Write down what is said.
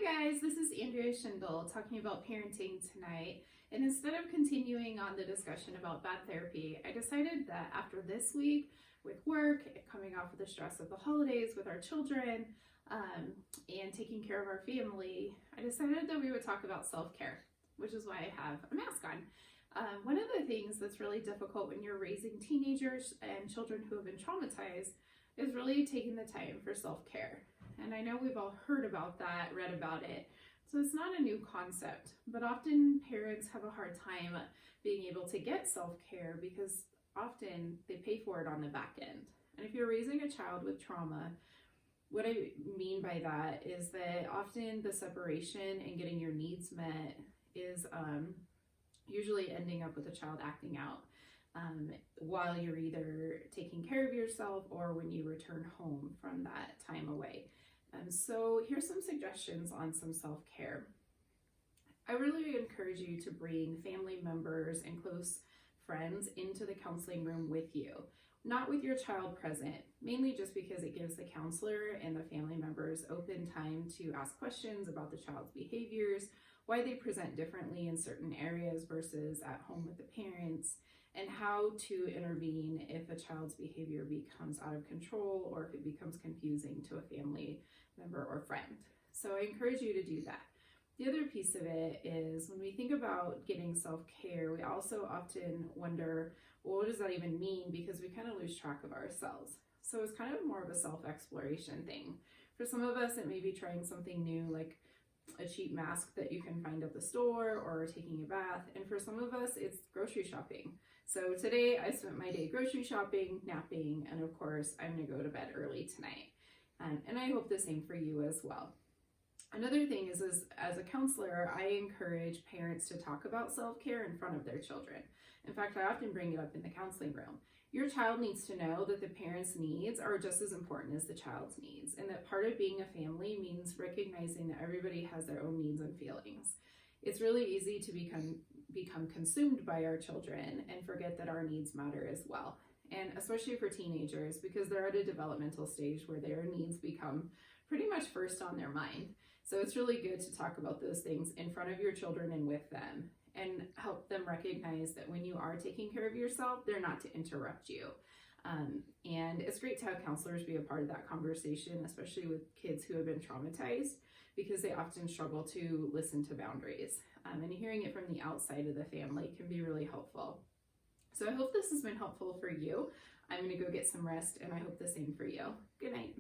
Hi guys, this is Andrea Schindel talking about parenting tonight. And instead of continuing on the discussion about bad therapy, I decided that after this week with work, coming off of the stress of the holidays with our children, and taking care of our family, I decided that we would talk about self-care, which is why I have a mask on. One of the things that's really difficult when you're raising teenagers and children who have been traumatized is really taking the time for self-care. And I know we've all heard about that, read about it. So it's not a new concept, but often parents have a hard time being able to get self-care because often they pay for it on the back end. And if you're raising a child with trauma, what I mean by that is that often the separation and getting your needs met is usually ending up with a child acting out while you're either taking care of yourself or when you return home from that time away. So here's some suggestions on some self-care. I really encourage you to bring family members and close friends into the counseling room with you, not with your child present, mainly just because it gives the counselor and the family members open time to ask questions about the child's behaviors, why they present differently in certain areas versus at home with the parents, and how to intervene if a child's behavior becomes out of control or if it becomes confusing to a family member or friend. So I encourage you to do that. The other piece of it is when we think about getting self-care, we also often wonder, well, what does that even mean? Because we kind of lose track of ourselves. So it's kind of more of a self-exploration thing. For some of us, it may be trying something new, like a cheap mask that you can find at the store or taking a bath. And for some of us, it's grocery shopping. So today I spent my day grocery shopping, napping, and of course, I'm gonna go to bed early tonight. And I hope the same for you as well. Another thing is as a counselor, I encourage parents to talk about self-care in front of their children. In fact, I often bring it up in the counseling room. Your child needs to know that the parent's needs are just as important as the child's needs, and that part of being a family means recognizing that everybody has their own needs and feelings. It's really easy to become consumed by our children and forget that our needs matter as well. And especially for teenagers, because they're at a developmental stage where their needs become pretty much first on their mind. So it's really good to talk about those things in front of your children and with them, and help them recognize that when you are taking care of yourself, they're not to interrupt you. And it's great to have counselors be a part of that conversation, especially with kids who have been traumatized, because they often struggle to listen to boundaries. And hearing it from the outside of the family can be really helpful. So I hope this has been helpful for you. I'm going to go get some rest, and I hope the same for you. Good night.